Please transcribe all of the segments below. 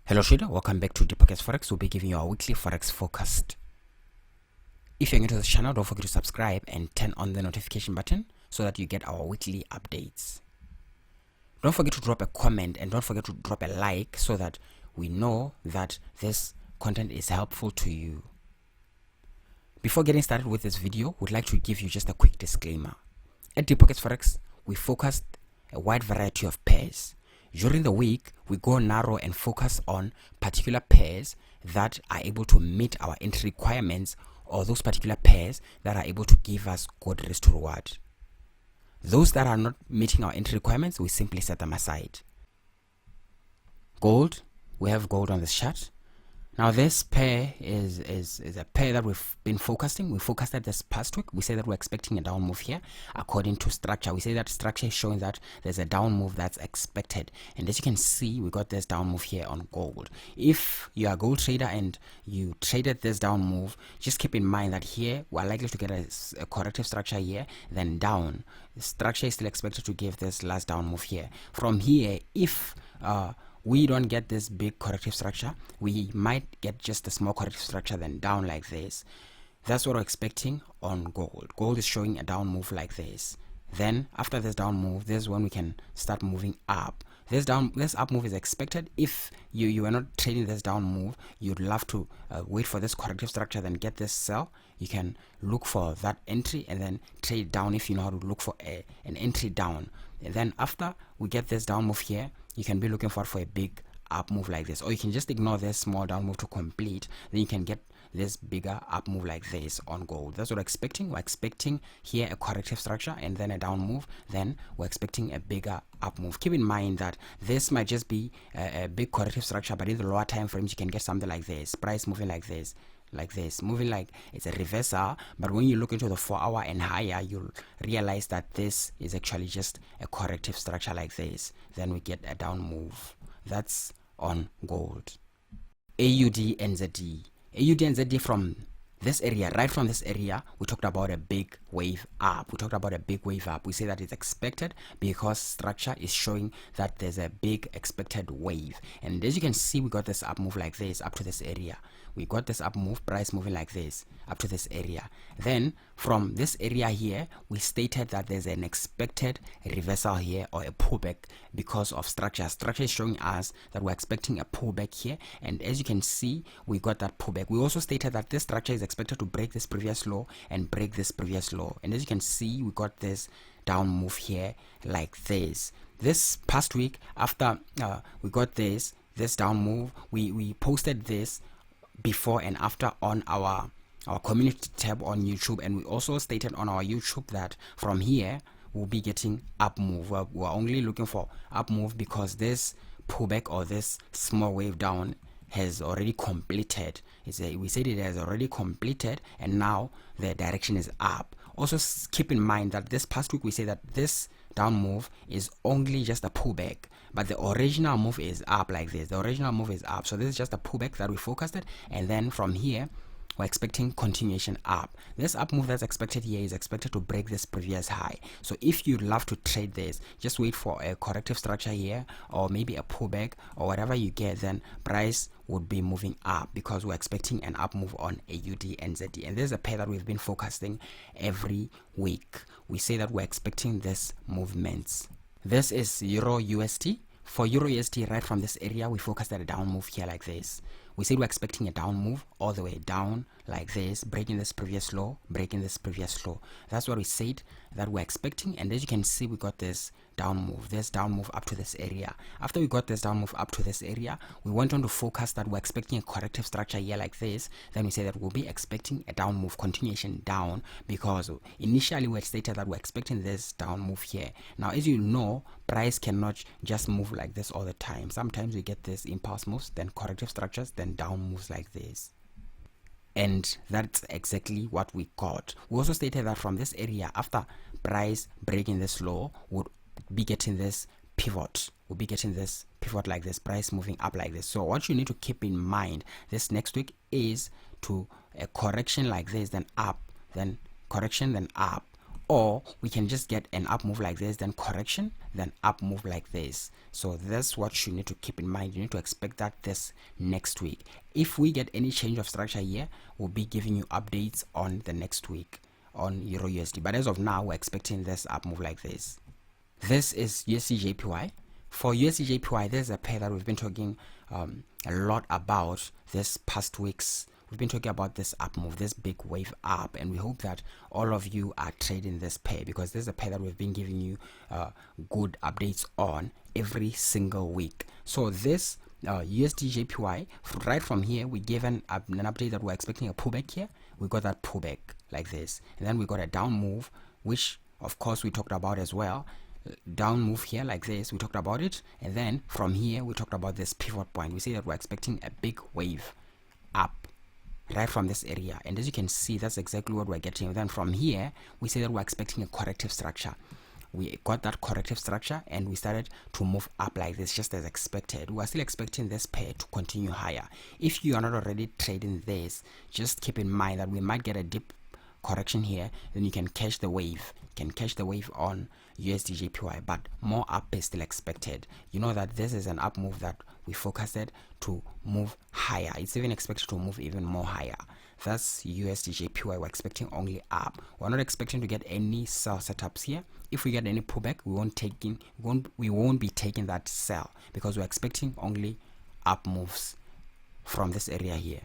Hello trader, welcome back to deeppocketsforex. We'll be giving you our weekly forex forecast. If you're new to this channel, don't forget to subscribe and turn on the notification button so that you get our weekly updates. Don't forget to drop a comment and don't forget to drop a like so that we know that this content is helpful to you. Before getting started with this video, we'd like to give you just a quick disclaimer. At deeppocketsforex, we focus a wide variety of pairs. During the week, we go narrow and focus on particular pairs that are able to meet our entry requirements, or those particular pairs that are able to give us good risk to reward. Those that are not meeting our entry requirements, we simply set them aside. Gold, we have gold on this chart. Now this pair is a pair that we've been focusing. We focused at this past week. We say that we're expecting a down move here according to structure. We say that structure is showing that there's a down move that's expected. And as you can see, we got this down move here on gold. If you are a gold trader and you traded this down move, just keep in mind that here we're likely to get a corrective structure here, then down. The structure is still expected to give this last down move here. From here, if we don't get this big corrective structure, we might get just a small corrective structure then down like this. That's what we're expecting on gold. Gold is showing a down move like this. Then after this down move, this is when we can start moving up. This up move is expected. If you are not trading this down move, you'd love to wait for this corrective structure, then get this sell. You can look for that entry and then trade down if you know how to look for an entry down. And then after we get this down move here, you can be looking for a big up move like this, or you can just ignore this small down move to complete. Then you can get this bigger up move like this on gold. That's what we're expecting. We're expecting here a corrective structure and then a down move. Then we're expecting a bigger up move. Keep in mind that this might just be a big corrective structure, but in the lower time frames you can get something like this, price moving like this, moving like it's a reversal. But when you look into the 4 hour and higher, you'll realize that this is actually just a corrective structure like this. Then we get a down move. That's on gold. AUD NZD. AUD NZD, from this area, right from this area, we talked about a big wave up. We say that it's expected because structure is showing that there's a big expected wave. And as you can see, we got this up move like this up to this area. We got this up move, price moving like this up to this area. Then from this area here, we stated that there's an expected reversal here, or a pullback, because of structure. Structure is showing us that we're expecting a pullback here, and as you can see, we got that pullback. We also stated that this structure is expected to break this previous low and break this previous low, and as you can see, we got this down move here like this. This past week, after we got this down move, we posted this before and after on our community tab on YouTube, and we also stated on our YouTube that from here we'll be getting up move. We're only looking for up move because this pullback or this small wave down has already completed. We said it has already completed, and now the direction is up. Also keep in mind that this past week we say that this down move is only just a pullback, but the original move is up like this. The original move is up, so this is just a pullback that we focused at, and then from here we're expecting continuation up. This up move that's expected here is expected to break this previous high. So if you'd love to trade this, just wait for a corrective structure here, or maybe a pullback, or whatever you get, then price would be moving up because we're expecting an up move on AUD NZD. And this is a pair that we've been focusing every week. We say that we're expecting this movements. This is Euro USD. For Euro USD, right from this area, we focused at a down move here like this. We said we're expecting a down move all the way down like this, breaking this previous low, breaking this previous low. That's what we said that we're expecting, and as you can see, we got this down move up to this area. After we got this down move up to this area, we went on to focus that we're expecting a corrective structure here like this. Then we say that we'll be expecting a down move, continuation down, because initially we had stated that we're expecting this down move here. Now, as you know, price cannot just move like this all the time. Sometimes we get this impulse moves, then corrective structures, then down moves like this. And that's exactly what we got. We also stated that from this area, after price breaking this low, would be getting this pivot. We'll be getting this pivot like this, price moving up like this. So what you need to keep in mind this next week is to a correction like this, then up, then correction, then up, or we can just get an up move like this, then correction, then up move like this. So that's what you need to keep in mind. You need to expect that this next week. If we get any change of structure here, we'll be giving you updates on the next week on Euro USD. But as of now, we're expecting this up move like this. This is USD JPY. For USD JPY, there's a pair that we've been talking a lot about this past weeks. We've been talking about this up move, this big wave up, and we hope that all of you are trading this pair, because this is a pair that we've been giving you good updates on every single week. So this USD JPY, right from here, we gave an update that we're expecting a pullback here. We got that pullback like this, and then we got a down move, which of course we talked about as well. Down move here like this, we talked about it, and then from here we talked about this pivot point. We say that we're expecting a big wave up right from this area, and as you can see, that's exactly what we're getting. Then from here we say that we're expecting a corrective structure. We got that corrective structure and we started to move up like this, just as expected. We are still expecting this pair to continue higher. If you are not already trading this, just keep in mind that we might get a deep correction here, then you can catch the wave. You can catch the wave on USD JPY, but more up is still expected. You know that this is an up move that we forecasted to move higher. It's even expected to move even more higher. That's USD JPY. We're expecting only up. We're not expecting to get any sell setups here. If we get any pullback, we won't be taking that sell, because we're expecting only up moves from this area here.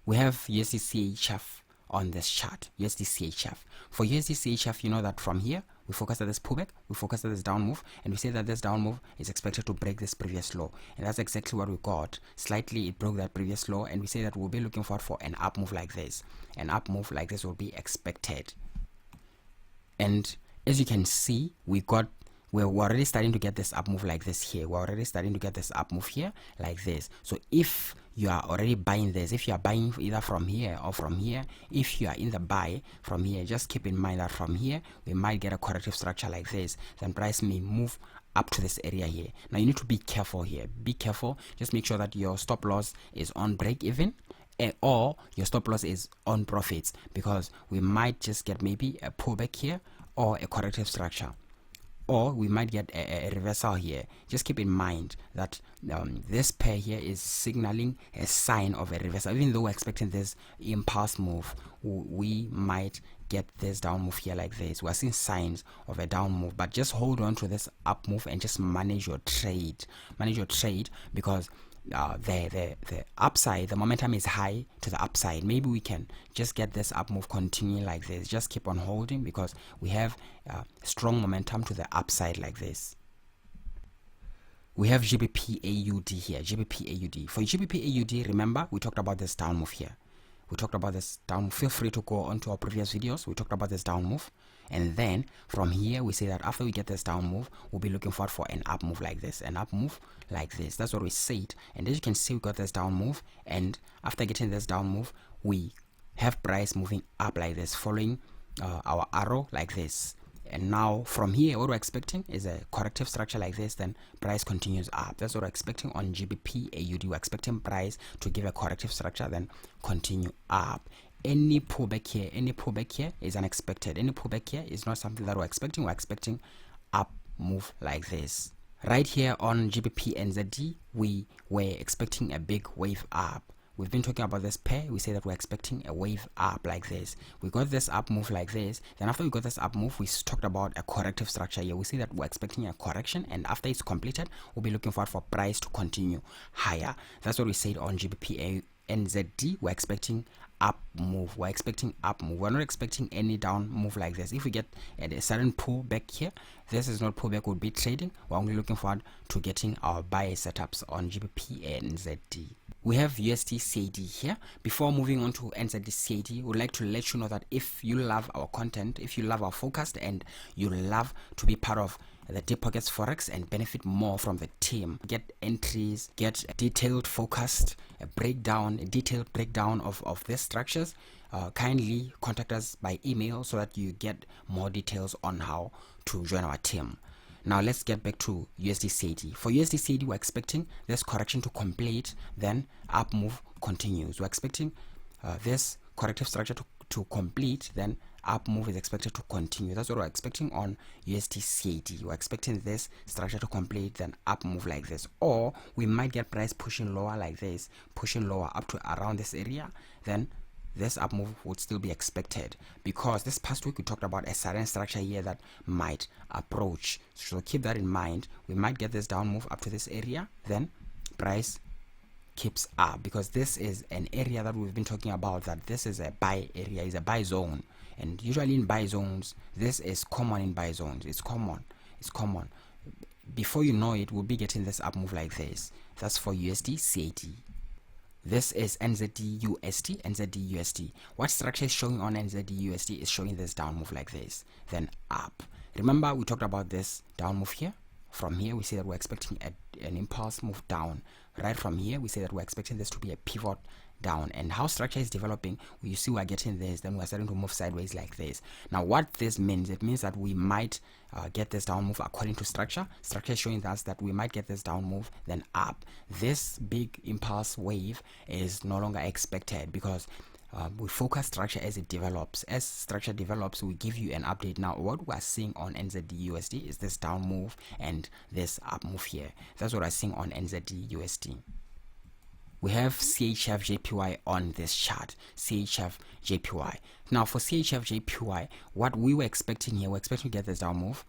We have USD CHF on this chart, USD CHF. For USD CHF, you know that from here we focus at this pullback, we focus at this down move, and we say that this down move is expected to break this previous low, and that's exactly what we got. Slightly it broke that previous low, and we say that we'll be looking forward for an up move like this. An up move like this will be expected. And as you can see, we're already starting to get this up move like this here. We're already starting to get this up move here like this. So if you are already buying this, if you are buying either from here or from here, if you are in the buy from here, just keep in mind that from here we might get a corrective structure like this, then price may move up to this area here. Now you need to be careful here. Be careful. Just make sure that your stop loss is on break even, or your stop loss is on profits, because we might just get maybe a pullback here or a corrective structure, or we might get a reversal here. Just keep in mind that this pair here is signaling a sign of a reversal. Even though we're expecting this impulse move, we might get this down move here like this. We're seeing signs of a down move, but just hold on to this up move and just manage your trade. Manage your trade, because the upside, the momentum is high to the upside. Maybe we can just get this up move continuing like this. Just keep on holding, because we have strong momentum to the upside like this. We have GBP AUD here, GBP AUD. For GBP AUD, remember we talked about this down move here. We talked about this down. Feel free to go on to our previous videos. We talked about this down move, and then from here we say that after we get this down move, we'll be looking forward for an up move like this, an up move like this. That's what we said. And as you can see, we got this down move, and after getting this down move, we have price moving up like this, following our arrow like this. And now from here, what we're expecting is a corrective structure like this, then price continues up. That's what we're expecting on GBP AUD. We're expecting price to give a corrective structure, then continue up. Any pullback here is unexpected. Any pullback here is not something that we're expecting. We're expecting up move like this. Right here on GBP NZD, we were expecting a big wave up. We've been talking about this pair. We say that we're expecting a wave up like this. We got this up move like this. Then after we got this up move, we talked about a corrective structure here. We say that we're expecting a correction, and after it's completed, we'll be looking forward for price to continue higher. That's what we said on GBP NZD. We're expecting up move. We're expecting up move. We're not expecting any down move like this. If we get a sudden pull back here, this is not pullback, we'll be trading. We're only looking forward to getting our buy setups on GBP NZD. We have USD CAD here. Before moving on to NZD CAD, we'd like to let you know that if you love our content, if you love our forecast, and you love to be part of the Deep Pockets Forex and benefit more from the team, get entries, get a detailed forecast, a detailed breakdown of these structures, kindly contact us by email so that you get more details on how to join our team. Now let's get back to USD CAD. For USD CAD, we're expecting this correction to complete, then up move continues. We're expecting this corrective structure to complete, then up move is expected to continue. That's what we're expecting on USD CAD. We're expecting this structure to complete, then up move like this, or we might get price pushing lower like this, pushing lower up to around this area, then this up move would still be expected, because this past week we talked about a certain structure here that might approach. So keep that in mind. We might get this down move up to this area, then price keeps up, because this is an area that we've been talking about, that this is a buy area, is a buy zone. And usually in buy zones, this is common in buy zones. It's common. Before you know it, we'll be getting this up move like this. That's for USD CAD. This is NZD USD. What structure is showing on NZD USD is showing this down move like this, then up. Remember, we talked about this down move here. From here, we say that we're expecting an impulse move down. Right from here, we say that we're expecting this to be a pivot down. And how structure is developing, you see we're getting this, then we're starting to move sideways like this. Now, what this means, it means that we might get this down move according to structure. Structure is showing us that we might get this down move, then up. This big impulse wave is no longer expected, because we focus structure as it develops. As structure develops, we give you an update. Now, what we're seeing on NZD USD is this down move and this up move here. That's what we're seeing on NZD USD. We have CHF JPY on this chart. CHF JPY. Now, for CHF JPY, what we were expecting here, we're expecting to get this down move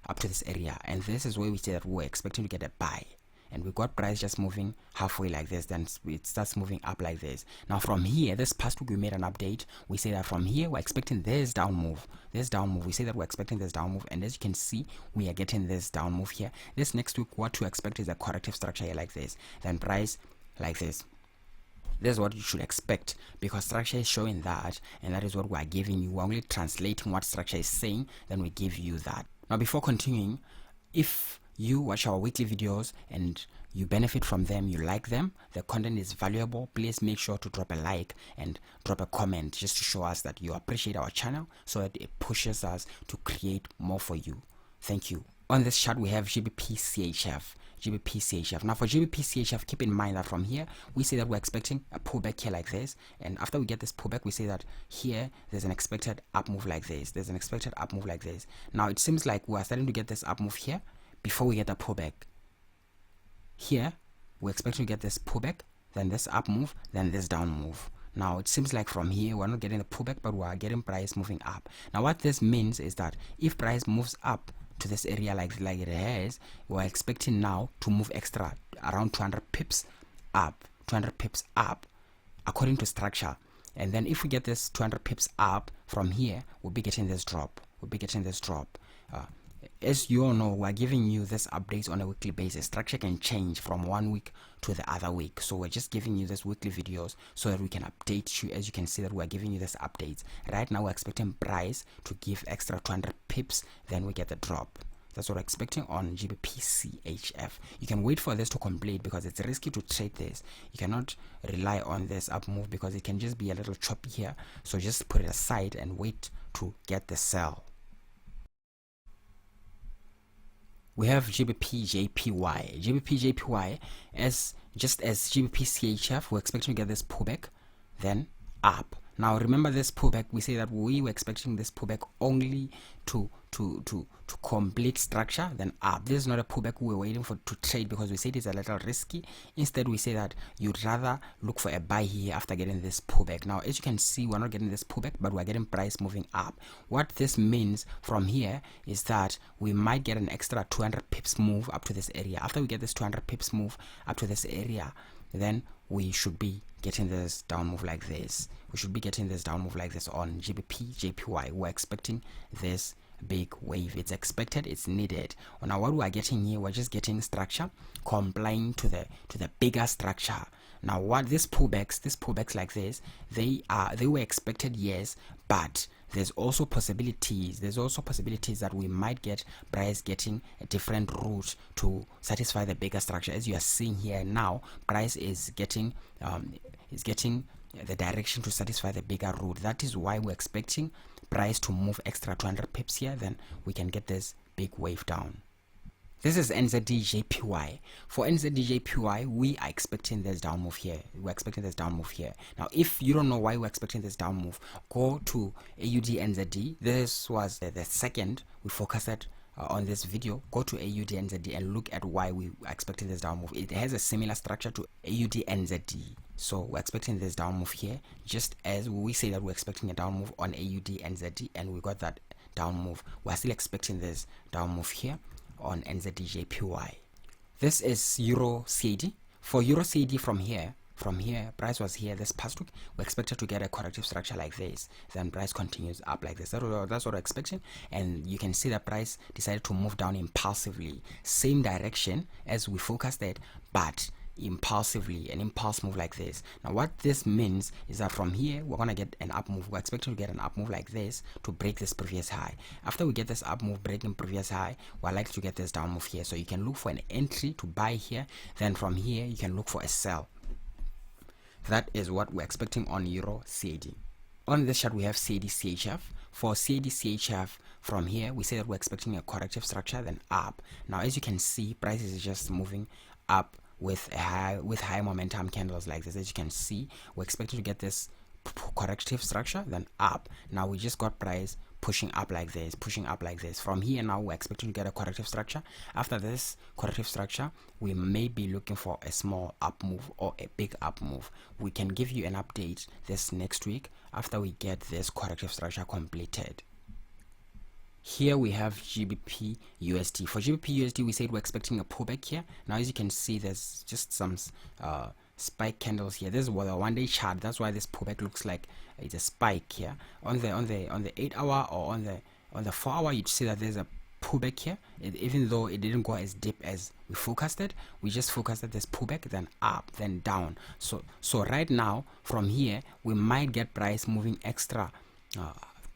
up to this area, and this is where we say that we're expecting to get a buy. And we got price just moving halfway like this, then it starts moving up like this. Now from here, this past week we made an update. We say that from here we're expecting this down move. We say that we're expecting this down move, and as you can see, we are getting this down move here. This next week, what to expect is a corrective structure here like this, then price like this. This is what you should expect, because structure is showing that, and that is what we are giving you. We're only translating what structure is saying, then we give you that. Now before continuing, if you watch our weekly videos and you benefit from them, you like them, the content is valuable, please make sure to drop a like and drop a comment, just to show us that you appreciate our channel, so that it pushes us to create more for you. Thank you. On this chart we have GBP CHF. Now for GBP CHF, keep in mind that from here we say that we're expecting a pullback here like this, and after we get this pullback, we say that here there's an expected up move like this. Now it seems like we are starting to get this up move here before we get the pullback. Here we're expecting to get this pullback, then this up move, then this down move. Now it seems like from here we're not getting the pullback, but we are getting price moving up. Now what this means is that if price moves up to this area like it has, we're expecting now to move extra around 200 pips up, according to structure. And then if we get this 200 pips up from here, we'll be getting this drop. As you all know, we're giving you this updates on a weekly basis. Structure can change from one week to the other week, so we're just giving you this weekly videos so that we can update you. As you can see that we're giving you this updates. Right now we're expecting price to give extra 200 pips, then we get the drop. That's what we're expecting on GBP CHF. You can wait for this to complete, because it's risky to trade this. You cannot rely on this up move, because it can just be a little choppy here. So just put it aside and wait to get the sell. We have GBP JPY. As GBP CHF, we're expecting to get this pullback, then up. Now remember, this pullback, we say that we were expecting this pullback only to complete structure, then up. This is not a pullback we were waiting for to trade, because we said it's a little risky. Instead, we say that you'd rather look for a buy here after getting this pullback. Now as you can see, we're not getting this pullback, but we're getting price moving up. What this means from here is that we might get an extra 200 pips move up to this area. After we get this 200 pips move up to this area, then we should be getting this down move like this. On GBP JPY. We're expecting this big wave. It's expected, it's needed. Now what we are getting here, we're just getting structure complying to the bigger structure. Now what these pullbacks like this, they were expected, yes, but there's also possibilities that we might get price getting a different route to satisfy the bigger structure. As you are seeing here now, price is getting the direction to satisfy the bigger route. That is why we're expecting price to move extra 200 pips here, then we can get this big wave down. This is NZDJPY. For NZDJPY, we are expecting this down move here. We're expecting this down move here. Now, if you don't know why we're expecting this down move, go to AUD NZD. This was the second we focused on this video. Go to AUD NZD and look at why we are expecting this down move. It has a similar structure to AUD NZD. So we're expecting this down move here, just as we say that we're expecting a down move on AUD NZD, and we got that down move. We're still expecting this down move here on NZDJPY. This is Euro CAD. For Euro CAD, from here, price was here this past week. We expected to get a corrective structure like this, then price continues up like this. That's what we're expecting, and you can see that price decided to move down impulsively, same direction as we focused it, but impulsively, an impulse move like this. Now what this means is that from here we're gonna get an up move. We're expecting to get an up move like this to break this previous high. After we get this up move breaking previous high, we're likely to get this down move here. So you can look for an entry to buy here, then from here you can look for a sell. That is what we're expecting on Euro CAD. On this chart we have CAD CHF. For CAD CHF, from here we say that we're expecting a corrective structure, then up. Now as you can see, price is just moving up with high momentum candles like this. As you can see, we're expecting to get this corrective structure, then up. Now we just got price pushing up like this, from here. Now we're expecting to get a corrective structure. After this corrective structure, we may be looking for a small up move or a big up move. We can give you an update this next week after we get this corrective structure completed. Here we have GBP USD. For GBP USD, we said we're expecting a pullback here. Now as you can see, there's just some spike candles here. This is what a 1-day chart. That's why this pullback looks like it's a spike here. On the 8 hour or on the 4 hour, you'd see that there's a pullback here. Even though it didn't go as deep as we focused it, we just focused at this pullback, then up, then down. So right now from here we might get price moving extra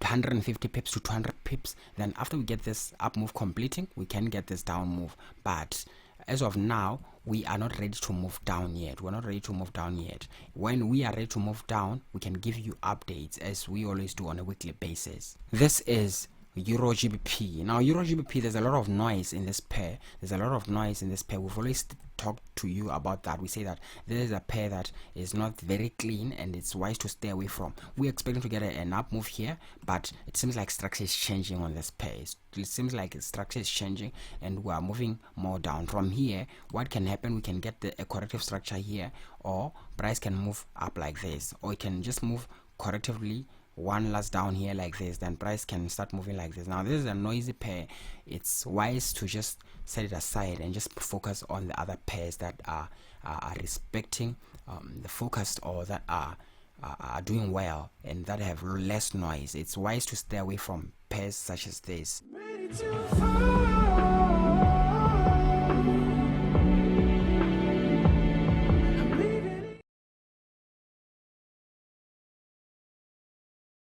150 pips to 200 pips. Then after we get this up move completing, we can get this down move. But as of now, we are not ready to move down yet. We're not ready to move down yet. When we are ready to move down, we can give you updates as we always do on a weekly basis. This is Euro GBP. Now Euro GBP, there's a lot of noise in this pair. We've always talked to you about that. We say that there is a pair that is not very clean and it's wise to stay away from. We're expecting to get an up move here, but it seems like structure is changing on this pair. It seems like structure is changing and we are moving more down. From here, what can happen, we can get a corrective structure here, or price can move up like this, or it can just move correctively one last down here like this, then price can start moving like this. Now this is a noisy pair. It's wise to just set it aside and just focus on the other pairs that are respecting the focus, or that are doing well and that have less noise. It's wise to stay away from pairs such as this.